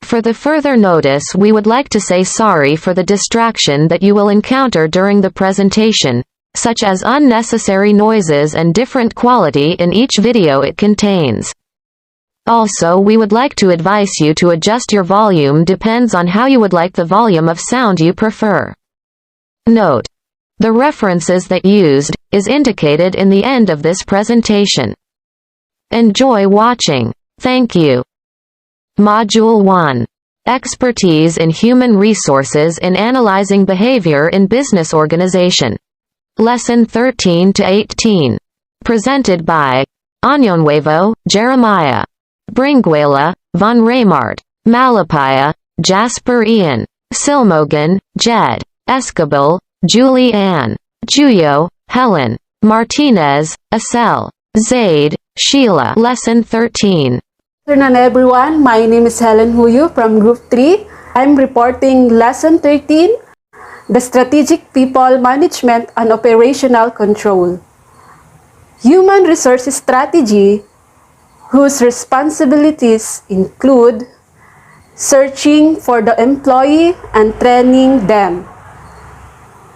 For the further notice, we would like to say sorry for the distraction that you will encounter during the presentation, such as unnecessary noises and different quality in each video it contains. Also, we would like to advise you to adjust your volume depends on how you would like the volume of sound you prefer. Note: the references that used is indicated in the end of this presentation. Enjoy watching. Thank you. Module 1. Expertise in Human Resources in Analyzing Behavior in Business Organization. Lesson 13 to 18. Presented by ANNONUEVO, Jeremiah. BRINGUELA, Vonreymart. MALAPAYA, Jasper Ian. SILMOGAN, Jed. ESCOBAL, Julianne. JUYO, Helen. MARTINEZ, Acel. ZAIDE, Shiela. Lesson 13. Good afternoon, everyone. My name is Helen from Group 3. I'm reporting Lesson 13, the Strategic People Management and Operational Control. Human Resources Strategy, whose responsibilities include searching for the employee and training them,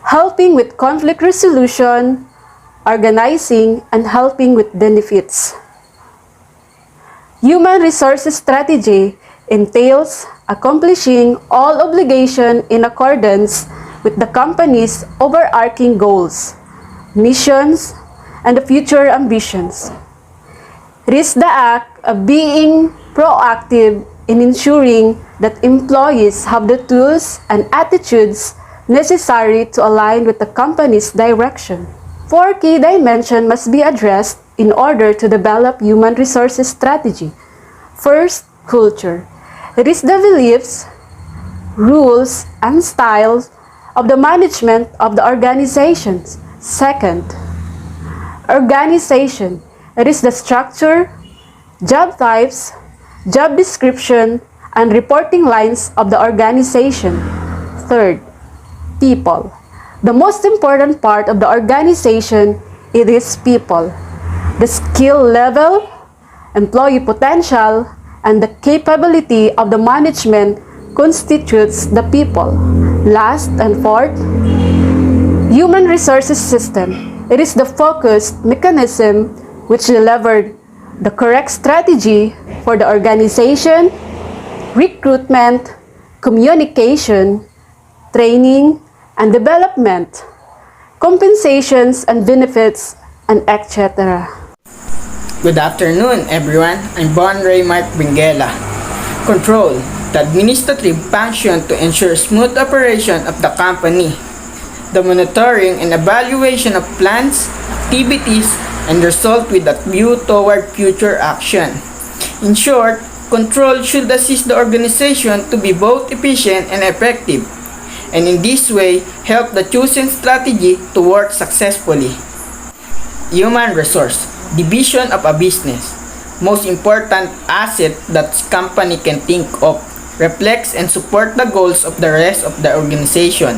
helping with conflict resolution, organizing, and helping with benefits. Human Resources Strategy entails accomplishing all obligation in accordance with the company's overarching goals, missions, and the future ambitions. It is the act of being proactive in ensuring that employees have the tools and attitudes necessary to align with the company's direction. 4 key dimensions must be addressed in order to develop human resources strategy. First, culture. It is the beliefs, rules, and styles of the management of the organizations. Second, organization. It is the structure, job types, job description, and reporting lines of the organization. Third, people. The most important part of the organization, it is people. The skill level, employee potential, and the capability of the management constitutes the people. Last and fourth, human resources system. It is the focused mechanism which delivered the correct strategy for the organization, recruitment, communication, training, and development, compensations and benefits, and etc. Good afternoon, everyone. I'm Vonreymart Bringuela. Control, the administrative function to ensure smooth operation of the company. The monitoring and evaluation of plans, activities, and result with a view toward future action. In short, control should assist the organization to be both efficient and effective, and in this way, help the chosen strategy to work successfully. Human resource, division of a business. Most important asset that company can think of, reflects and support the goals of the rest of the organization.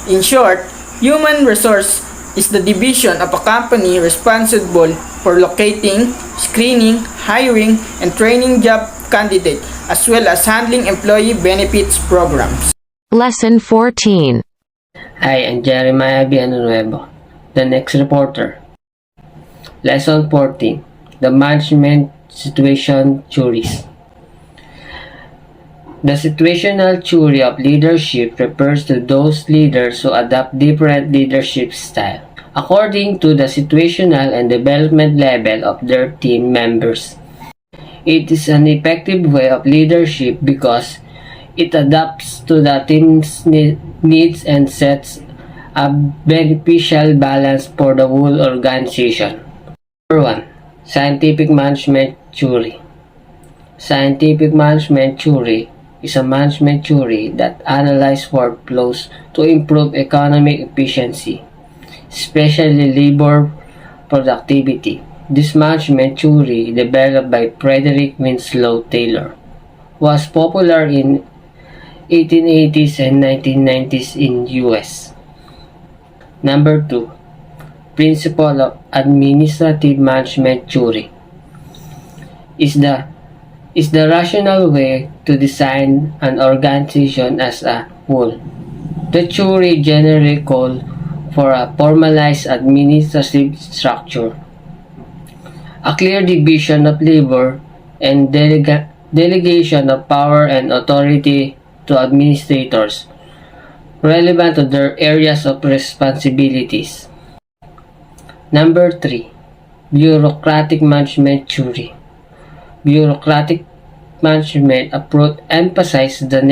In short, human resource is the division of a company responsible for locating, screening, hiring, and training job candidates, as well as handling employee benefits programs. Lesson 14. I am Jeremiah ANNONUEVO, the next reporter. Lesson 14. The Management Situation Theories. The situational theory of leadership refers to those leaders who adopt different leadership styles according to the situational and development level of their team members. It is an effective way of leadership because it adapts to the team's needs and sets a beneficial balance for the whole organization. Number 1. Scientific Management Theory. Scientific Management Theory is a management theory that analyzes workflows to improve economic efficiency, especially labor productivity. This management theory, developed by Frederick Winslow Taylor, was popular in 1880s and 1990s in US. Number 2. Principle of Administrative Management Theory is the is the rational way to design an organization as a whole. The theory generally call for a formalized administrative structure, a clear division of labor, and delegation of power and authority to administrators relevant to their areas of responsibilities. Number 3. Bureaucratic management theory. Bureaucratic management approach emphasizes the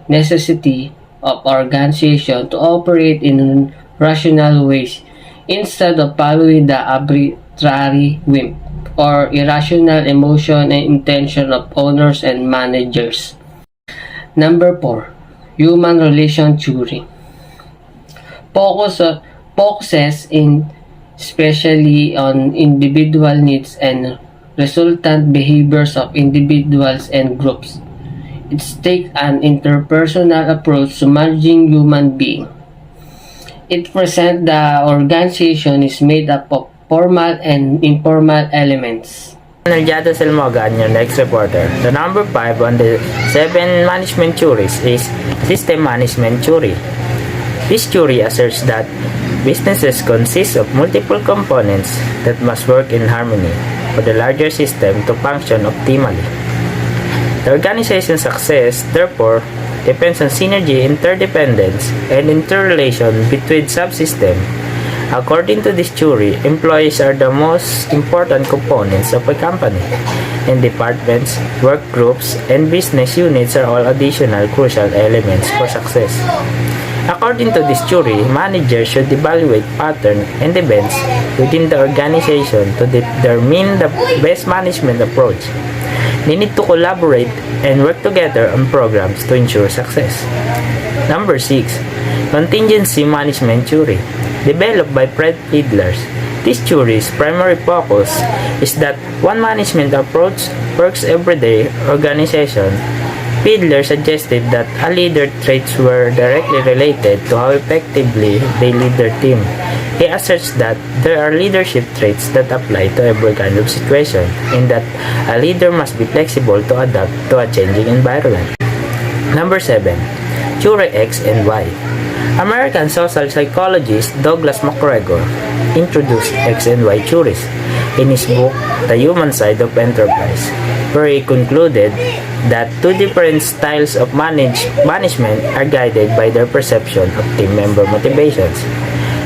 necessity of organization to operate in rational ways instead of following the arbitrary whim or irrational emotion and intention of owners and managers. Number 4. Human relation theory focuses especially on individual needs and resultant behaviors of individuals and groups. It takes an interpersonal approach to managing human beings. It presents the organization is made up of formal and informal elements. SILMOGAN, your next reporter. The number 5 on the 7 management theories is system management theory. This theory asserts that businesses consist of multiple components that must work in harmony for the larger system to function optimally. The organization's success, therefore, depends on synergy, interdependence, and interrelation between subsystems. According to this theory, employees are the most important components of a company, and departments, work groups, and business units are all additional crucial elements for success. According to this theory, managers should evaluate patterns and events within the organization to determine the best management approach. They need to collaborate and work together on programs to ensure success. Number 6. Contingency management theory. Developed by Fred Fiedler's. This theory's primary focus is that one management approach works everyday organization. Fiedler suggested that a leader traits were directly related to how effectively they lead their team. He asserts that there are leadership traits that apply to every kind of situation, and that a leader must be flexible to adapt to a changing environment. Number 7. Theory X and Y. American social psychologist Douglas McGregor introduced X and Y theories in his book The Human Side of Enterprise, where he concluded that two different styles of management are guided by their perception of team member motivations.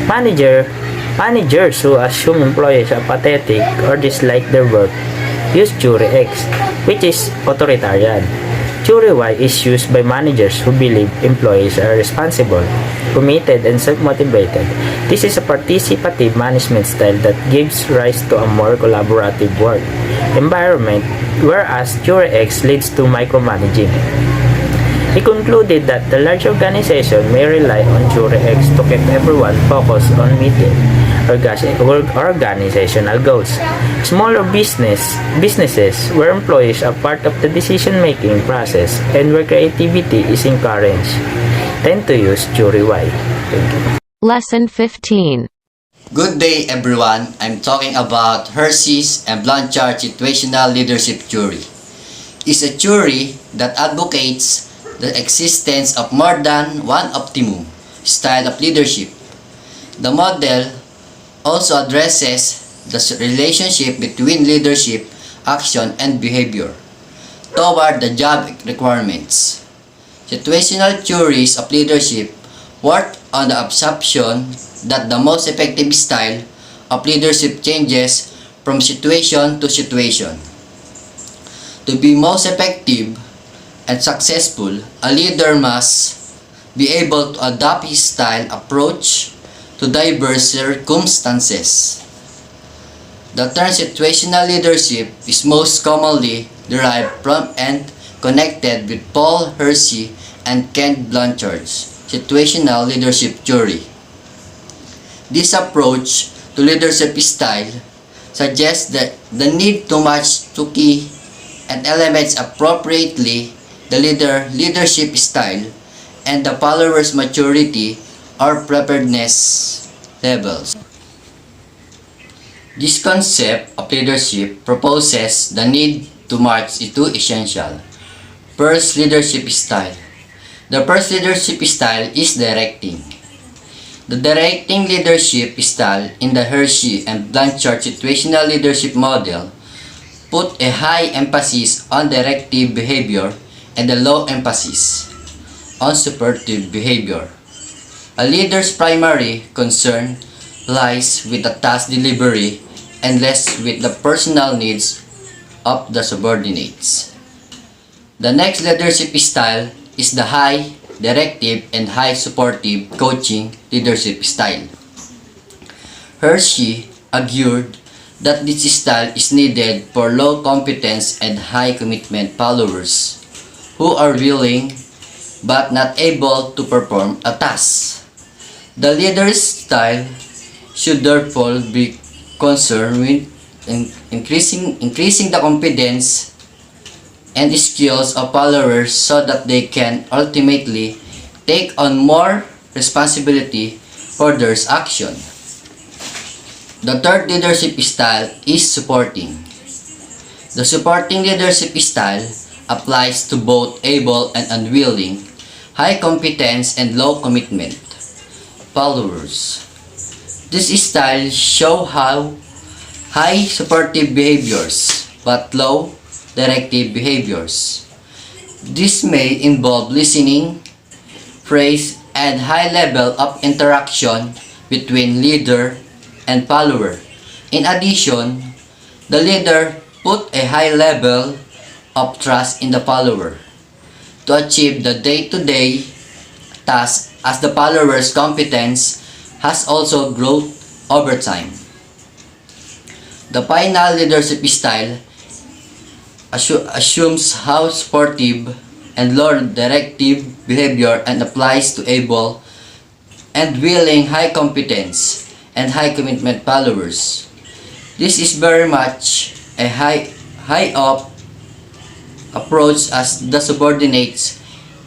Managers who assume employees are pathetic or dislike their work use Theory X, which is authoritarian. Theory Y is used by managers who believe employees are responsible, committed, and self-motivated. This is a participative management style that gives rise to a more collaborative work environment, whereas Theory X leads to micromanaging. He concluded that the large organization may rely on Theory X to keep everyone focused on meeting organizational goals. Smaller businesses where employees are part of the decision-making process and where creativity is encouraged tend to use Theory Y. Thank you. Lesson 15. Good day everyone, I'm talking about Hersey's and Blanchard's situational leadership theory. It's a theory that advocates the existence of more than one optimum style of leadership. The model also addresses the relationship between leadership, action, and behavior toward the job requirements. Situational theories of leadership work on the assumption that the most effective style of leadership changes from situation to situation. To be most effective and successful, a leader must be able to adapt his style approach to diverse circumstances. The term situational leadership is most commonly derived from and connected with Paul Hersey and Ken Blanchard's situational leadership theory. This approach to leadership style suggests that the need to match two key and elements appropriately, the leadership style and the follower's maturity or preparedness levels. This concept of leadership proposes the need to march into essential. First, leadership style. The first leadership style is directing. The directing leadership style in the Hershey and Blanchard situational leadership model put a high emphasis on directive behavior and a low emphasis on supportive behavior. A leader's primary concern lies with the task delivery and less with the personal needs of the subordinates. The next leadership style is the high directive and high supportive coaching leadership style. Hershey argued that this style is needed for low competence and high commitment followers who are willing but not able to perform a task. The leader's style should therefore be concerned with increasing the confidence and skills of followers so that they can ultimately take on more responsibility for their action. The third leadership style is supporting. The supporting leadership style applies to both able and unwilling, high competence and low commitment followers. This style show how high supportive behaviors but low directive behaviors. This may involve listening, praise, and high level of interaction between leader and follower. In addition, the leader put a high level of trust in the follower to achieve the day-to-day task as the follower's competence has also grown over time. The final leadership style assumes how supportive and low directive behavior and applies to able and willing high competence and high commitment followers. This is very much a high up approach as the subordinates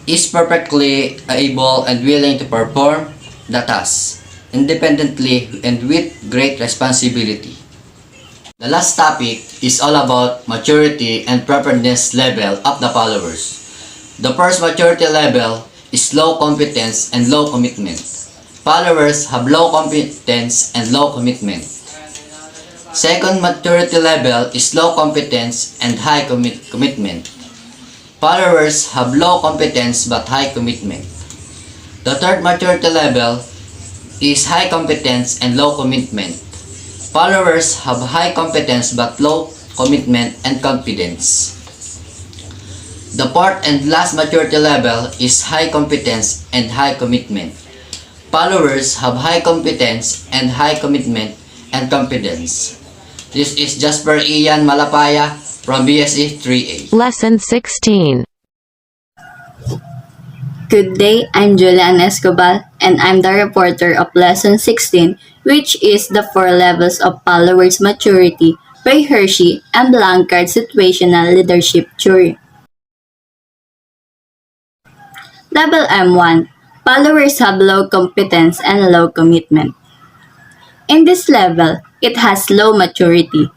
is perfectly able and willing to perform the task independently and with great responsibility. The last topic is all about maturity and preparedness level of the followers. The first maturity level is low competence and low commitment. Followers have low competence and low commitment. Second maturity level is low competence and high commitment. Followers have low competence but high commitment. The third maturity level is high competence and low commitment. Followers have high competence but low commitment and confidence. The fourth and last maturity level is high competence and high commitment. Followers have high competence and high commitment and confidence. This is Jasper Ian Malapaya from BSE 3A. Lesson 16. Good day, I'm Julian ESCOBAL, and I'm the reporter of Lesson 16, which is the 4 levels of followers' maturity by Hershey and Blanchard Situational Leadership Theory. Level M1. Followers have low competence and low commitment. In this level, it has low maturity.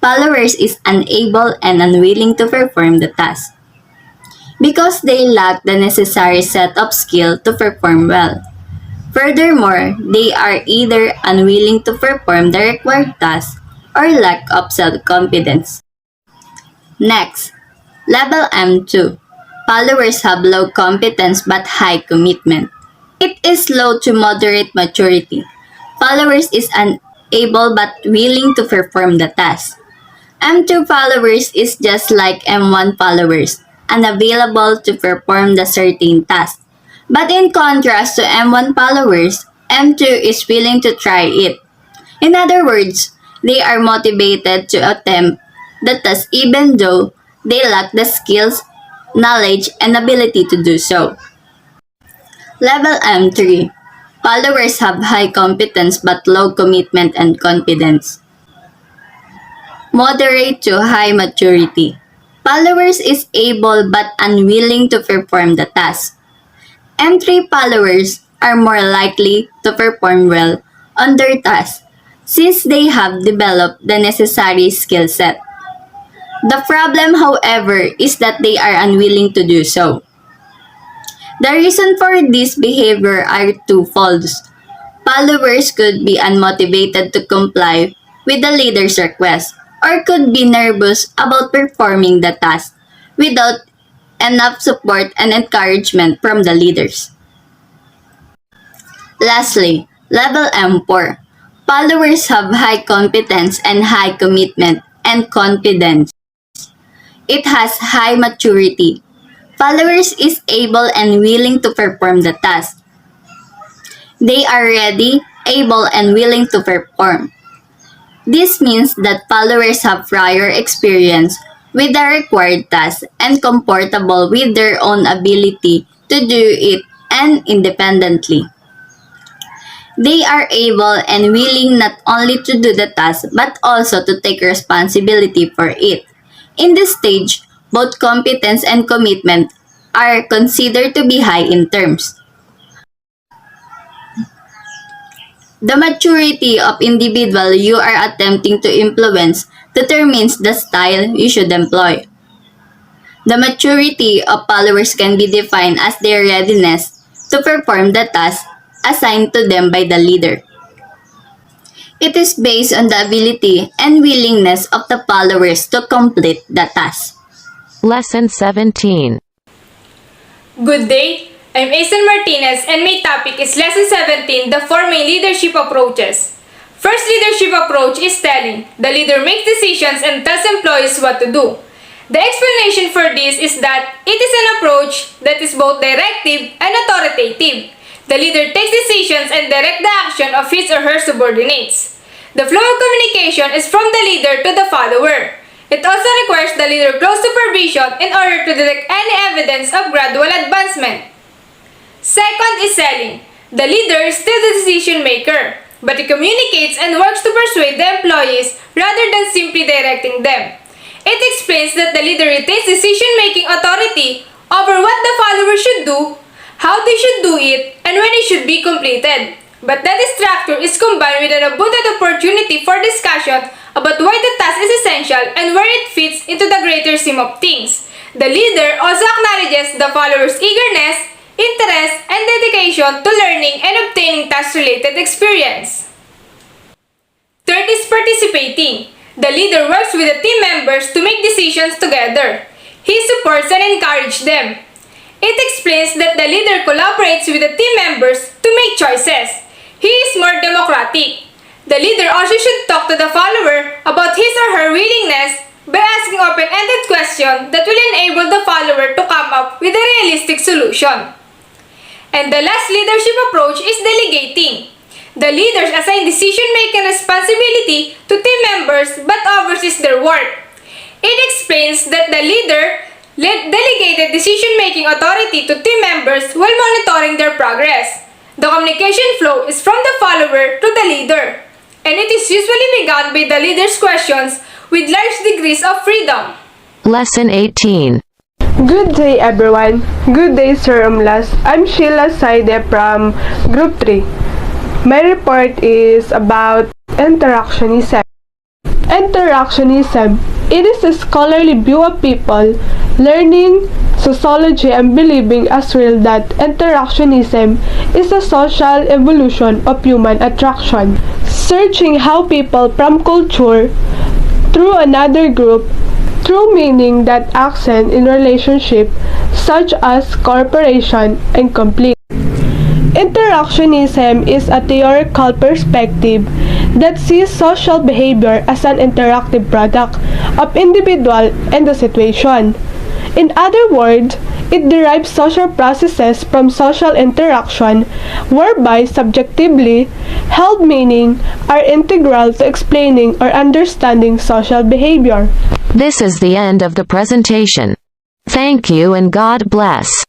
Followers is unable and unwilling to perform the task because they lack the necessary set of skill to perform well. Furthermore, they are either unwilling to perform the required task or lack of self-confidence. Next, level M2. Followers have low competence but high commitment. It is low to moderate maturity. Followers is unable but willing to perform the task. M2 followers is just like M1 followers, unavailable to perform the certain task. But in contrast to M1 followers, M2 is willing to try it. In other words, they are motivated to attempt the task even though they lack the skills, knowledge, and ability to do so. Level M3. Followers have high competence but low commitment and confidence. Moderate to high maturity. Followers is able but unwilling to perform the task. M3 followers are more likely to perform well on their task since they have developed the necessary skill set. The problem, however, is that they are unwilling to do so. The reason for this behavior are twofold. Followers could be unmotivated to comply with the leader's request, or could be nervous about performing the task without enough support and encouragement from the leaders. Lastly, level M4. Followers have high competence and high commitment and confidence. It has high maturity. Followers is able and willing to perform the task. They are ready, able, and willing to perform. This means that followers have prior experience with the required task and comfortable with their own ability to do it and independently. They are able and willing not only to do the task but also to take responsibility for it. In this stage, both competence and commitment are considered to be high in terms. The maturity of individual you are attempting to influence determines the style you should employ. The maturity of followers can be defined as their readiness to perform the task assigned to them by the leader. It is based on the ability and willingness of the followers to complete the task. Lesson 17. Good day, I'm Acel Martinez and my topic is Lesson 17, the 4 main leadership approaches. First leadership approach is telling. The leader makes decisions and tells employees what to do. The explanation for this is that it is an approach that is both directive and authoritative. The leader takes decisions and directs the action of his or her subordinates. The flow of communication is from the leader to the follower. It also requires the leader close supervision in order to detect any evidence of gradual advancement. Second is selling. The leader is still the decision maker, but he communicates and works to persuade the employees rather than simply directing them. It explains that the leader retains decision-making authority over what the followers should do, how they should do it, and when it should be completed. But that structure is combined with an abundant opportunity for discussion about why the task is essential and where it fits into the greater scheme of things. The leader also acknowledges the followers' eagerness, interest, and dedication to learning and obtaining task-related experience. Third is participating. The leader works with the team members to make decisions together. He supports and encourages them. It explains that the leader collaborates with the team members to make choices. He is more democratic. The leader also should talk to the follower about his or her willingness by asking open-ended questions that will enable the follower to come up with a realistic solution. And the last leadership approach is delegating. The leaders assign decision-making responsibility to team members but oversees their work. It explains that the leader delegated decision-making authority to team members while monitoring their progress. The communication flow is from the follower to the leader, and it is usually begun by the leader's questions with large degrees of freedom. Lesson 18. Good day everyone. Good day Sir Umlas. I'm Shiela ZAIDE from Group 3. My report is about interactionism. Interactionism, it is a scholarly view of people learning sociology and believing as well that interactionism is a social evolution of human attraction, searching how people from culture through another group through meaning that accent in relationship such as cooperation and conflict. Interactionism is a theoretical perspective that sees social behavior as an interactive product of individual and the situation. In other words, it derives social processes from social interaction whereby subjectively held meaning are integral to explaining or understanding social behavior. This is the end of the presentation. Thank you and God bless.